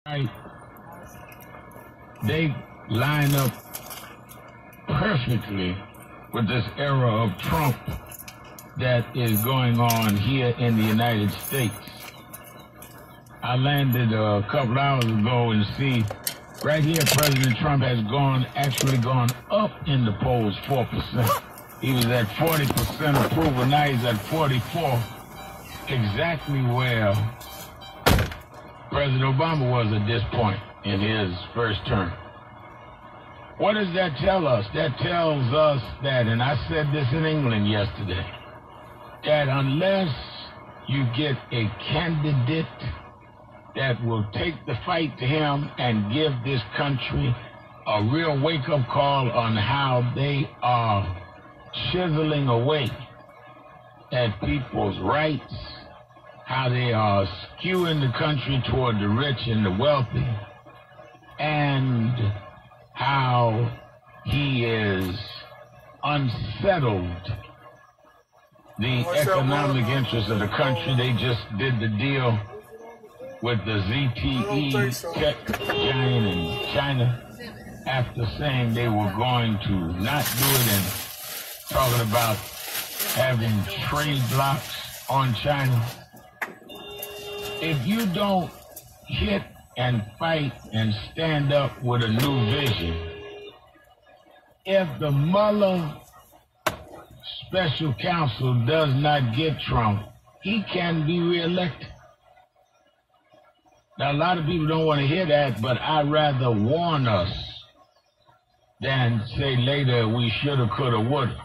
Right. They line up perfectly with this era of Trump that is going on here in the United States. I landed a couple hours ago and see right here President Trump has actually gone up in the polls 4%. He was at 40% approval, now he's at 44%, exactly where President Obama was at this point in his first term. What does that tell us? That tells us that, and I said this in England yesterday, that unless you get a candidate that will take the fight to him and give this country a real wake-up call on how they are chiseling away at people's rights, how they are skewing the country toward the rich and the wealthy, and how he is unsettled the economic interests of the country. They just did the deal with the ZTE tech giant in China after saying they were going to not do it and talking about having trade blocks on China. If you don't hit and fight and stand up with a new vision, if the Mueller special counsel does not get Trump, he can be reelected. Now, a lot of people don't want to hear that, but I'd rather warn us than say later we shoulda, coulda, woulda.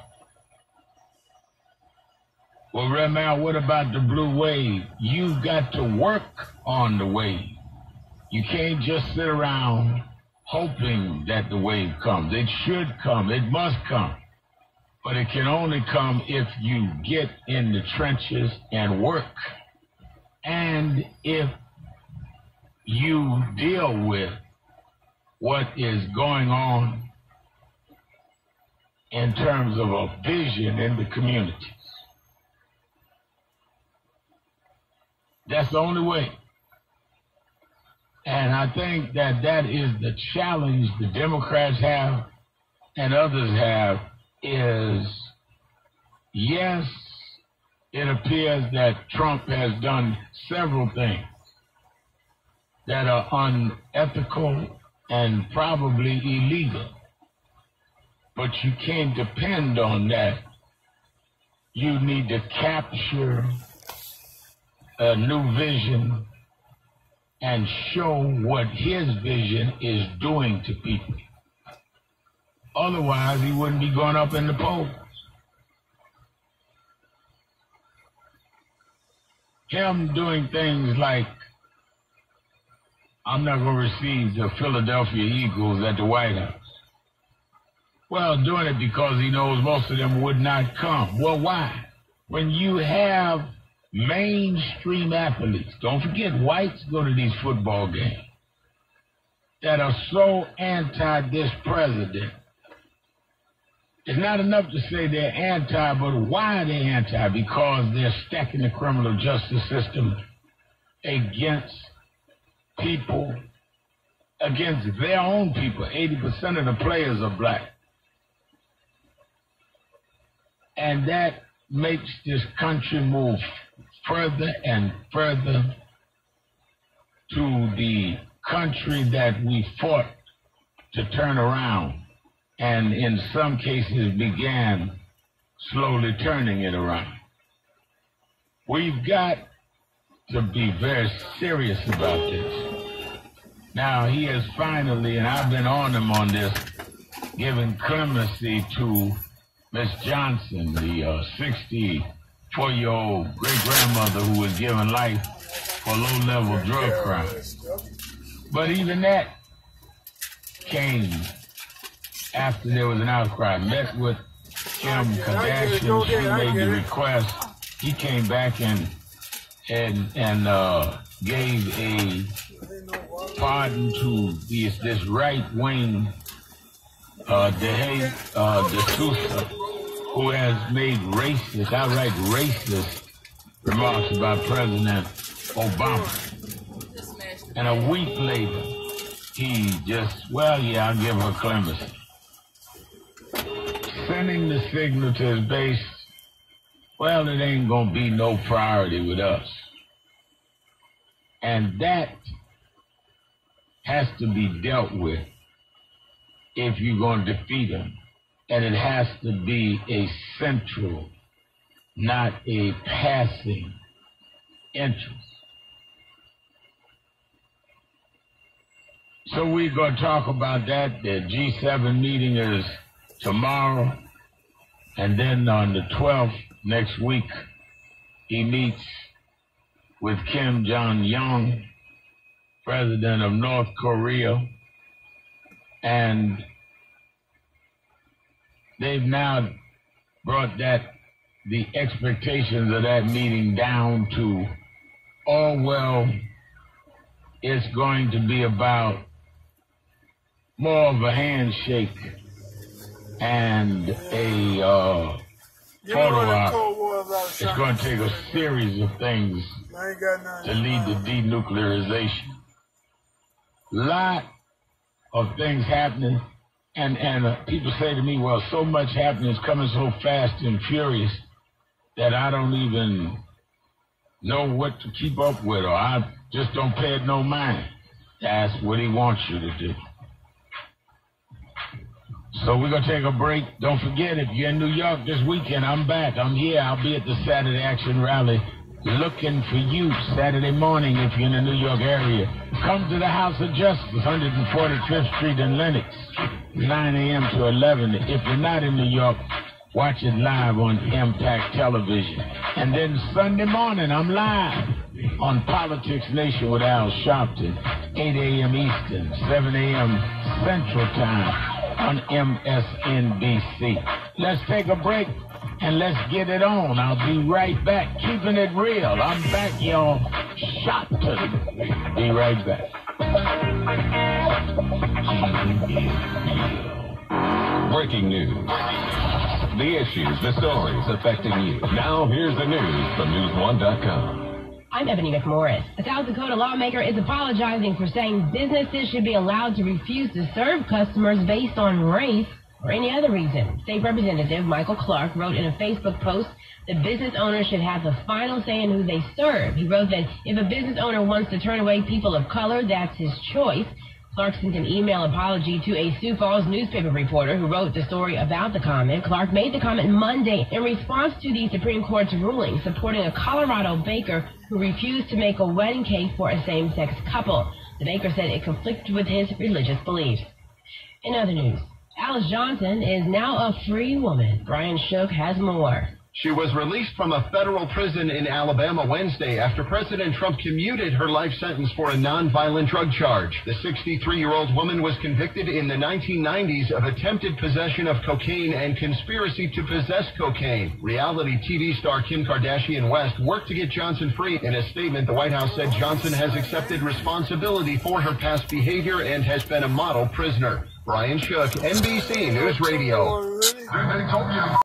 Well, Remar, what about the blue wave? You've got to work on the wave. You can't just sit around hoping that the wave comes. It should come. It must come. But it can only come if you get in the trenches and work. And if you deal with what is going on in terms of a vision in the communities. That's the only way. And I think that that is the challenge the Democrats have and others have is, yes, it appears that Trump has done several things that are unethical and probably illegal. But you can't depend on that. You need to capture a new vision and show what his vision is doing to people. Otherwise, he wouldn't be going up in the polls. Him doing things like, I'm not going to receive the Philadelphia Eagles at the White House. Well, doing it because he knows most of them would not come. Well, why? When you have mainstream athletes, don't forget whites go to these football games, that are so anti this president. It's not enough to say they're anti, but why are they anti? Because they're stacking the criminal justice system against people, against their own people. 80% of the players are black. And that makes this country move further and further to the country that we fought to turn around, and in some cases began slowly turning it around. We've got to be very serious about this. Now, he has finally, and I've been on him on this, given clemency to Miss Johnson, the 64-year-old great-grandmother who was given life for low-level drug crime. But even that came after there was an outcry. Met with Kim Kardashian, she made the request. He came back and gave a pardon to this right-wing D'Souza, who has made racist, outright racist remarks about President Obama. And a week later, he just, well, yeah, I'll give her clemency. Sending the signal to his base, well, it ain't going to be no priority with us. And that has to be dealt with if you're going to defeat him. And it has to be a central, not a passing interest. So we're going to talk about that. The G7 meeting is tomorrow. And then on the 12th, next week, he meets with Kim Jong-un, president of North Korea. And they've now brought the expectations of that meeting down to, oh, well, it's going to be about more of a handshake and a photo op. It's going to take a series of things to lead to denuclearization. Lot of things happening, and people say to me, well, so much happening is coming so fast and furious that I don't even know what to keep up with, or I just don't pay it no mind. That's what he wants you to do. So we're going to take a break. Don't forget, if you're in New York this weekend, I'm back. I'm here. I'll be at the Saturday Action Rally looking for you Saturday morning if you're in the New York area. Come to the House of Justice, 145th Street in Lenox, 9 a.m. to 11. If you're not in New York, watch it live on Impact Television. And then Sunday morning, I'm live on Politics Nation with Al Sharpton, 8 a.m. Eastern, 7 a.m. Central Time on MSNBC. Let's take a break and let's get it on. I'll be right back. Keeping it real. I'm back, y'all. Sharpton. Be right back. Breaking news. The issues, the stories affecting you. Now, here's the news from News1.com. I'm Ebony McMorris. A South Dakota lawmaker is apologizing for saying businesses should be allowed to refuse to serve customers based on race or any other reason. State Representative Michael Clark wrote in a Facebook post that business owners should have the final say in who they serve. He wrote that if a business owner wants to turn away people of color, that's his choice. Clark sent an email apology to a Sioux Falls newspaper reporter who wrote the story about the comment. Clark made the comment Monday in response to the Supreme Court's ruling supporting a Colorado baker who refused to make a wedding cake for a same-sex couple. The baker said it conflicted with his religious beliefs. In other news, Alice Johnson is now a free woman. Brian Shook has more. She was released from a federal prison in Alabama Wednesday after President Trump commuted her life sentence for a nonviolent drug charge. The 63-year-old woman was convicted in the 1990s of attempted possession of cocaine and conspiracy to possess cocaine. Reality TV star Kim Kardashian West worked to get Johnson free. In a statement, the White House said Johnson has accepted responsibility for her past behavior and has been a model prisoner. Brian Shook, NBC News Radio.